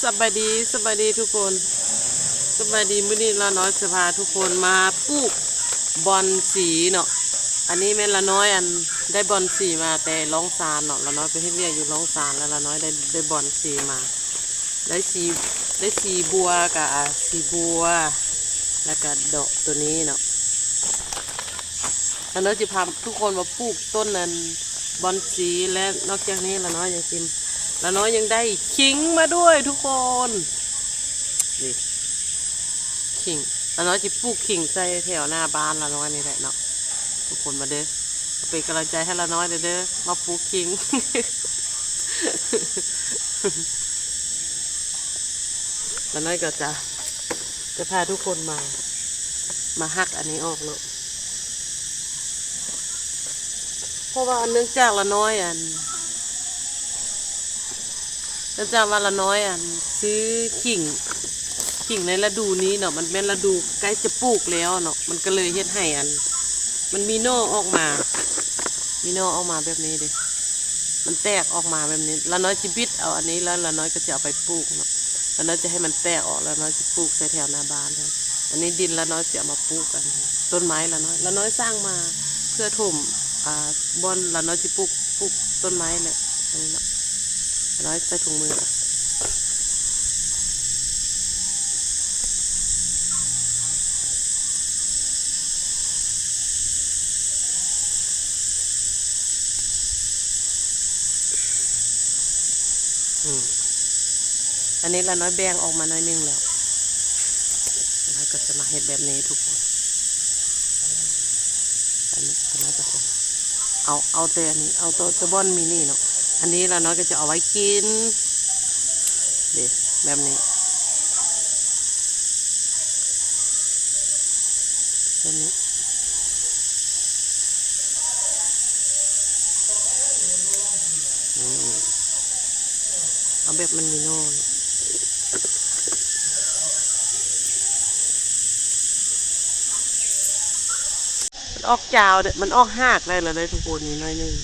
สบายดีทุกคนสบายดีมื้อนี้ละน้อยจะพาทุกคนมาปลูกบอนสีเนาะอันนี้แม่ละน้อยอันได้บอนสีมาแต่ร้องซานเนาะละน้อยไปเฮ็ดเวียกอยู่ร้องซานแล้วละน้อยได้บอนสีมาได้สีบัวกับสีบัวแล้วก็ดอกตัวนี้เนาะละน้อยจะพาทุกคนมาปลูกต้นนั้นบอนสีและนอกจากนี้ละน้อยยังกินละน้อยยังได้ขิงมาด้วยทุกคนนี่ขิงละน้อยจะปลูกขิงใส่แถวหน้าบ้านละน้อยนี่แหละเนาะทุกคนมาเด้อเป็นกำลังใจให้ละน้อยเด้อมาปลูกขิง ละน้อยก็จะพาทุกคนมาหักอันนี้ออกเลยเพราะว่าเนื่องจากละน้อยเนื่องจากว่าละน้อยซื้อขิงในฤดูนี้เนาะมันเป็นฤดูใกล้จะปลูกแล้วเนาะมันก็เลยเฮ็ดให้มันมีโน่ออกมาแบบนี้ดิมันแตกออกมาแบบนี้ละน้อยจะบิดเอาอันนี้แล้วละน้อยก็จะเอาไปปลูกเนาะละน้อยจะให้มันแตกออกแล้วน้อยจะปลูกใส่แถวหน้าบ้านเลยอันนี้ดินละน้อยจะเอามาปลูกกันต้นไม้ละน้อยสร้างมาเพื่อถมบอนละน้อยจะปลูกต้นไม้แหละอันนี้เนาะละน้อยใส่ถุงมืออันนี้ละน้อยแบ่งออกมาหน่อยนึงแล้วน้อยก็จะมาเห็ดแบบนี้ทุกคนอันนี้ละน้อยก็จะเอาแต่อันนี้เอาตัวบอนมินี่เนาะอันนี้ละน้อยก็จะเอาไว้กินเด็แบบนี้เอาแบบมันมีโน่มันออกจาวมันออกหากได้เลยทุกคนนี่น้อยนึง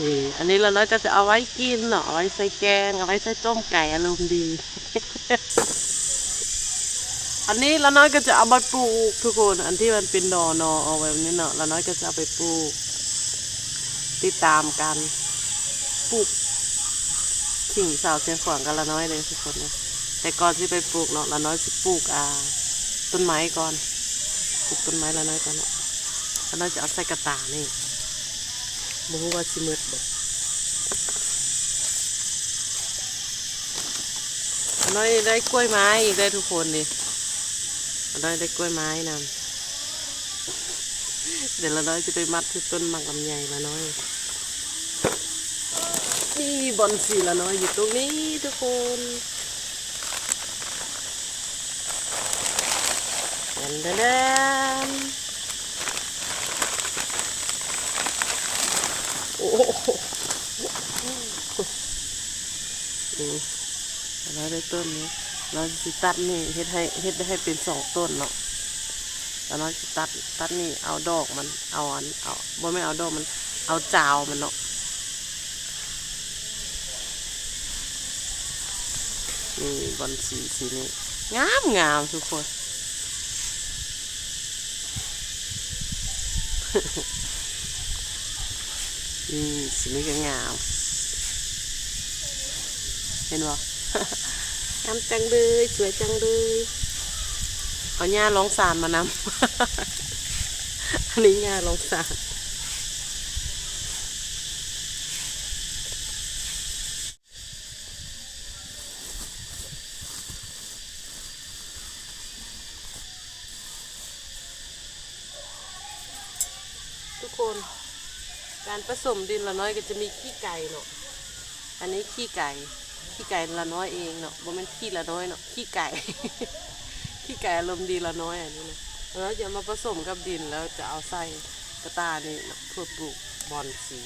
นี่อันนี้เราก็จะเอาไว้กินเนาะเอาไว้ใส่แกงเอาไว้ใส่ต้มไก่อารมณ์ดี อันนี้ละน้อยก็จะเอามาปลูกทุกคนอันที่มันเป็นนอเอาแบบนี้เนาะละน้อยก็จะเอาไปปลูกติดตามกันปลูกขิงสาวเชียงขวางกันละน้อยเลยทุกคนนะแต่ก่อนที่ไปปลูกเนาะละน้อยจะปลูกต้นไม้ก่อนปลูกต้นไม้ละน้อยก่อนเนาะละน้อยจะเอาใส่กระตานี่บ่รู้ว่าสิมืดบ่ละน้อยได้กล้วยไม้อีกได้ทุกคนดิละน้อยได้กล้วยไม้นำเดี๋ยวละน้อยจะไปมัดที่ต้นมังลำไยละน้อยนี่บอนสีละน้อยอยู่ตรงนี้ทุกคนเดนโอ้โหเราได้ต้นนี้เราจะตัดนี่เฮ็ดให้เป็น2 ต้นเนาะแล้วเราจะตัดนี่เอาดอกมันเอาบ่ไม่เอาดอกมันเอาจาวมันเนาะนี่บอนสีนี้งามทุกคน นี่สีนี้ก็งามเห็นบ่ งามจังเลยสวยจังเลยเอาหญ้าร้องสารมานำ อันนี้หญ้าร้องสาร คนการผสมดินละน้อยก็จะมีขี้ไก่เนาะอันนี้ขี้ไก่ละน้อยเองเนาะบ่แม่นขี้ละน้อยเนาะขี้ไก่ ขี้ไก่อารมณ์ดีละน้อยอันนี้นะแล้วจะมาผสมกับดินแล้วจะเอาใส่กระตานี่เนาะเพื่อปลูกบอนสี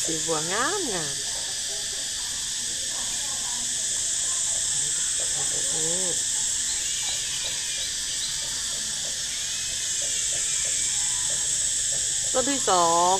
สีบัวงามงามต้นที่สอง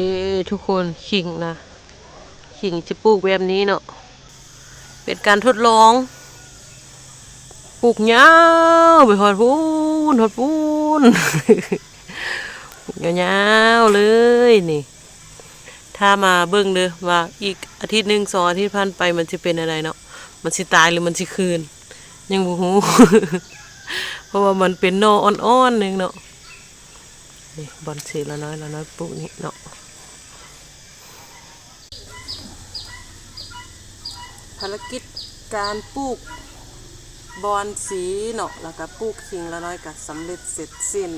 ดีทุกคนขิงนะขิงจะปลูกแบบนี้เนาะเป็นการทดลองปลูกยาวไปหอดพูนหอดพูน ยาวๆเลยนี่ถ้ามาเบิ่งเด้อว่าอีกอาทิตย์หนึ่ง2 อาทิตย์ผ่านไปมันจะเป็นอะไรเนาะมันสิตายหรือมันสิคืนยังบ่ฮู้ เพราะว่ามันเป็นหน่ออ่อนๆนึงเนาะนี่บอนสีละน้อยปลูกนี่เนาะภารกิจการปลูกบอนสีเนาะแล้วก็ปลูกขิงละน้อยก็สำเร็จเสร็จสิ้น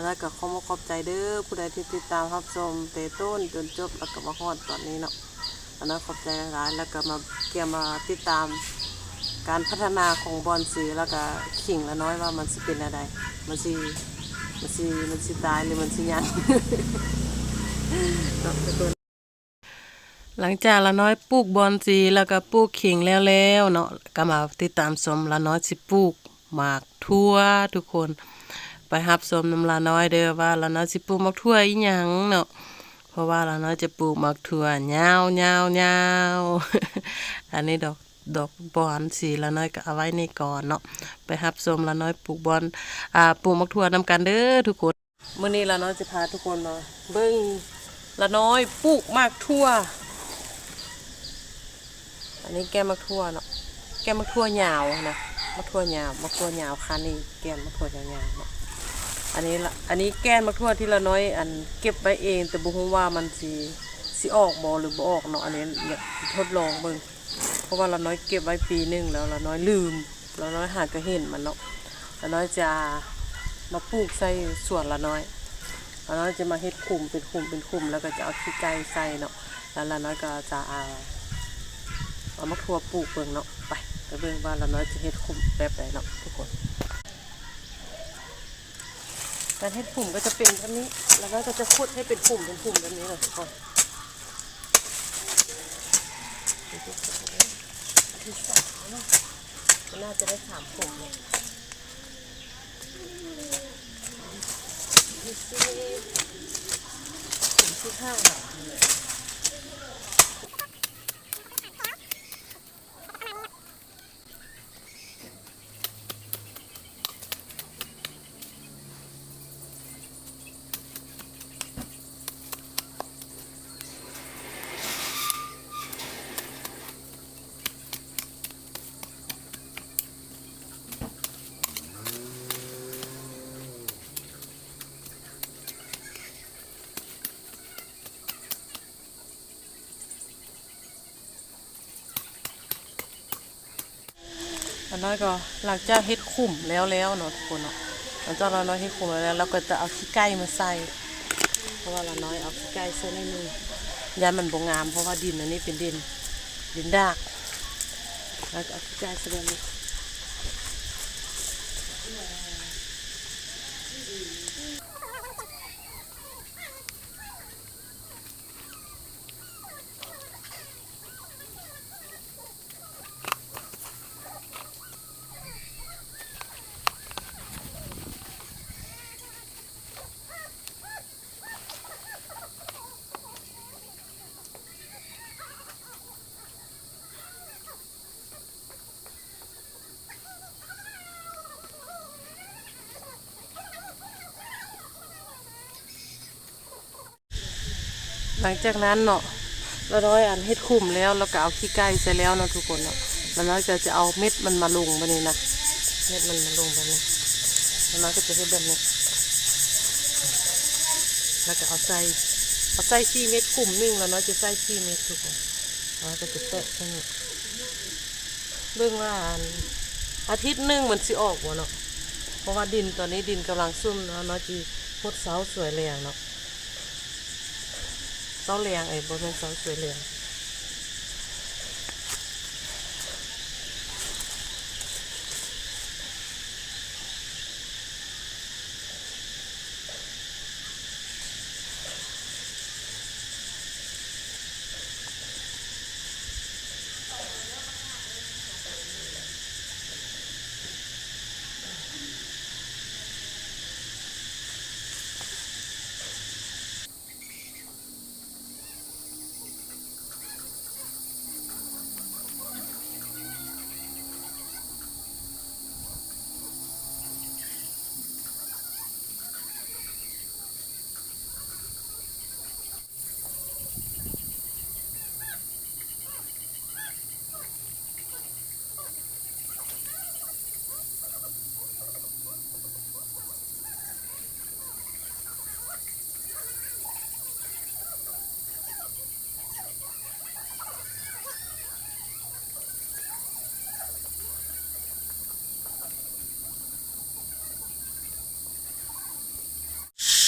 แล้วก็ขอบใจเด้อผู้ใดที่ติดตามรับชมแต่ต้นจนจบแล้วก็มาฮอดตอนนี้เนาะอันนั้นขอบใจหลายแล้วก็มาติดตามการพัฒนาของบอนสีแล้วก็ขิงละน้อยว่ามันสิเป็นอะไรมันสิ มันสิตายหรือมันสิยัน หลังจากละน้อยปลูกบอนซีแล้วก็ปลูกขิงแล้วเนาะก็มาติดตามชมละน้อยสิปลูกหมากทั่วทุกคนไปรับชมนำละน้อยเด้อว่าละน้อยสิปลูกหมากทั่วอีหยังเนาะเพราะว่าละน้อยจะปลูกหมากทั่วยาวอันนี้ดอกบอนสีละน้อยก็เอาไว้นี่ก่อนเนาะไปรับชมละน้อยปลูกบอนปลูกหมากทั่วนำกันเด้อทุกคนมื้อนี้ละน้อยจะพาทุกคนมาเบิ่งละน้อยปลูกหมากทั่วอันนี้แก้มมะทั่วเนาะแก้มมะทั่วยาวนะมะทั่วยาวคันนี้แก้มมะทั่วยาวเนาะอันนี้แก้มมะทั่วที่ละน้อยอันเก็บไว้เองแต่บ่ฮู้ว่ามันสิออกบ่หรือบ่ออกเนาะอันนี้เนี่ยทดลองเบิ่งเพราะว่าละน้อยเก็บไว้ปีนึงแล้วละน้อยลืมละน้อยหาก็เห็นมันเนาะละน้อยจะมาปลูกใส่สวนละน้อยจะมาเฮ็ดขุมเป็นขุมแล้วก็จะเอาขี้ไก่ใส่เนาะแล้วละน้อยก็จะเอามะทั่วปลูกเบิ่งเนาะไปเบิ่งว่าละน้อยจะเฮ็ดขุมแบบไหนเนาะทุกคนการเฮ็ดขุมก็จะเป็นแบบนี้แล้วก็จะขุดให้เป็นขุมแบบนี้เลยทุกคนที่สามเนาะมันน่าจะได้3ขุมเนี่ยที่4ขุมที่5อันน้อยก็หลังจากเฮ็ดขุ่มแล้วเนาะทุกคนเนาะหลังจากเราน้อยเฮ็ดขุ่มแล้วเราก็จะเอาขี้ไก่มาใส่เพราะว่าเราน้อยเอาขี้ไก่ใส่ในมือยานมันบ่งามเพราะว่าดินอันนี้เป็นดินดากแล้วก็เอาขี้ไก่ใส่แบบนี้หลังจากนั้นเนาะเราน้อยอันเฮ็ดขุ่มแล้วเราก็เอาขี้ไก่ใส่แล้วเนาะทุกคนเนาะเราน้อยก็จะเอาเม็ดมันมาลงแบบนี้นะเม็ดมันมาลงแบบนี้เราน้อยก็จะเฮ็ดแบบนี้แล้วก็เอาใส่4 เม็ดขุ่มนึงแล้วน้อยจะใส่4 เม็ดทุกคนเราก็จะแตะแค่นี้เบิ่งว่าอาทิตย์นึงมันสิออกบ่เนาะเพราะว่าดินตอนนี้ดินกำลังซุ่มเนาะน้อยจีพดเสาสวยแรงเนาะเสาแรงบ่แม่นเสาสวยแรง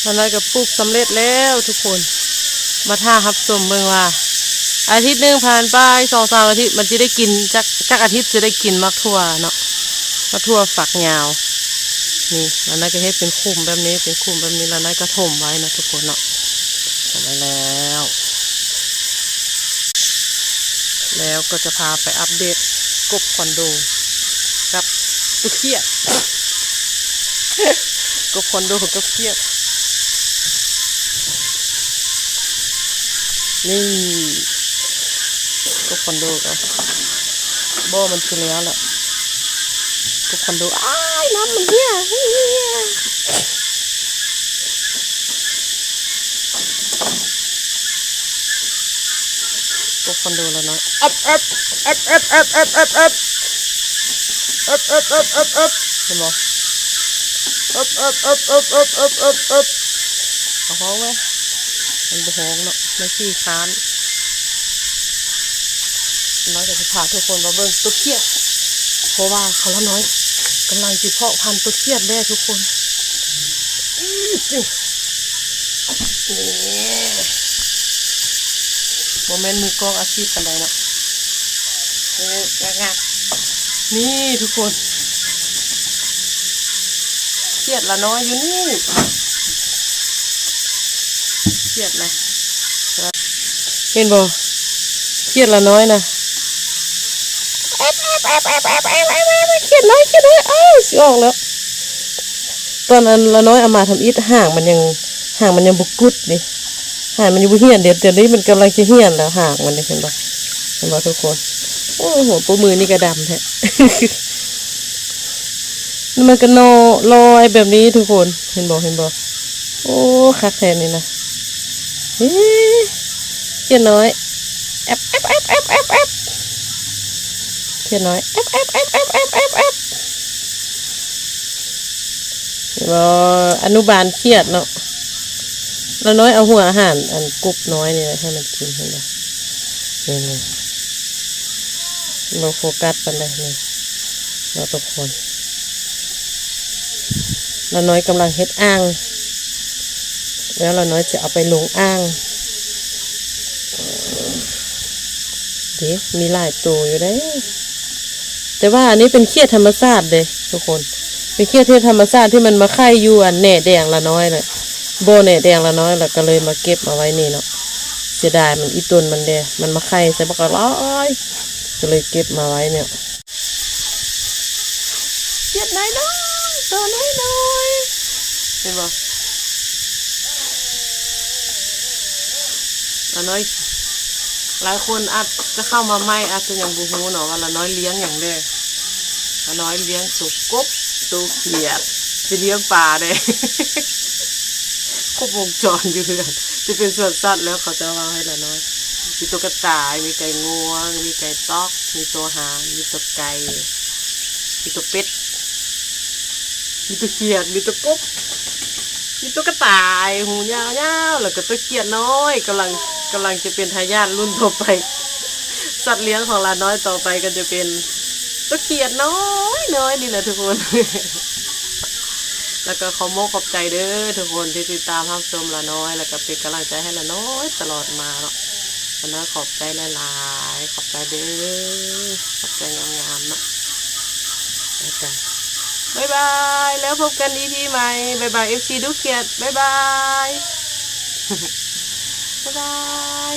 เราน้อยก็ปลูกสำเร็จแล้วทุกคนมาท่ารับชมเบิ่งว่าอาทิตย์นึงผ่านไป2-3 อาทิตย์มันจะได้กินจักอาทิตย์จะได้กินมะทั่วเนาะมะทั่วฝักยาว นี่แล้วนายก็เฮ็ดเป็นคุมแบบนี้เป็นคุมแบบนี้แล้วนายก็ถมไว้นะทุกคนเนาะถมไว้แล้วก็จะพาไปอัปเดตกบคอนโดกับตุ๊กเขียดกบคอนโดกับเขียดนี่กบคอนโดกับบ่อมันคือแล้วแหละกบคอนโดอ้ายน้ำมันเหี้ยกบคอนโดแล้วเนาะอัพเห็นบ่เอาห้องไหมมันบ่ห้องเนาะไม่ขี้ค้านน้อยจะพาทุกคนมาเบิ่งตัวเขียดเพราะว่าเขาละน้อยกำลังจะเพาะพันธุ์ตัวเขียดได้ทุกคนนี่โมเมนต์มือกองอาชีพกันได้เนาะนี่ทุกคนเขียดละน้อยอยู่นี่เขียดนะเห็นบ่เขียดละน้อยนะเขียดน้อยอ้าวสิออกแล้วตอนนั้นละน้อยเอามาทำอิฐห่างมันยังบุกุดดิห่างมันยังบุเหียนเดี๋ยวนี้มันกำลังจะเหียนแล้วห่างมันเห็นบ่ทุกคนโอ้หัวปูมือนี่กระดำแท้มันก็ลอยแบบนี้ทุกคนเห็นบ่โอ้คักแทนนี่นะเขียดน้อยแอบเขียดน้อยแอบอนุบาลเขียดเนาะแล้วน้อยเอาหัวอาหารอันกรุบน้อยนี่ให้มันกินเห็นไหมนี่เราโฟกัสกันเลยนี่เราทุกคนแล้วน้อยกำลังเฮ็ดอ่างแล้วเราน้อยจะเอาไปลงอ่างเดี๋ยวมีหลายตัวอยู่ได้แต่ว่าอันนี้เป็นเขียดธรรมชาติเลยทุกคนเป็นเขียดที่ธรรมชาติที่มันมาไข่อยู่อันแหน่แดงละน้อยเลยโบแหน่แดงละน้อยแล้วก็เลยมาเก็บมาไว้นี่เนาะเสียดายมันอีตุนมันแดงมันมาไข่ใส่ปากร้อยก็เลยเก็บมาไว้เนี่ยเขียดน้อยตัวน้อยเห็นบ่ละน้อยหลายคนอาจจะเข้ามาไม่อาจจะยังบูฮูเนาะว่าละน้อยเลี้ยงอย่างเด้ละน้อยเลี้ยงสุกบตัวเขียดจะเลี้ยงปลาเด้ครบวงจรอยู่เพื่อนจะเป็นสวนสัตว์แล้วเขาจะว่าให้ละน้อยมีตัวกระต่ายมีไก่งวงมีไก่ต๊อกมีตัวห่านมีตัวไก่มีตัวเป็ดมีตัวเขียดมีตัวกบมีตัวกระต่ายหูยาวๆแล้วก็ตัวเขียดน้อยกำลังจะเป็นทายาทรุ่นต่อไปสัตว์เลี้ยงของเราน้อยต่อไปก็จะเป็นตัวเขียดน้อยนี่แหละทุกคน แล้วก็ขอขอบใจเด้อทุกคนที่ติดตามรับชมละน้อยแล้วก็เป็นกำลังใจให้ละน้อยตลอดมาเนาะละน้อยขอบใจหลายๆขอบใจเด้อขอบใจงามๆเนาะแล้วกันบ๊ายบายแล้วพบกันอีพีใหม่บ๊ายบายFC ดูเขียดบ๊ายบายบ๊ายบาย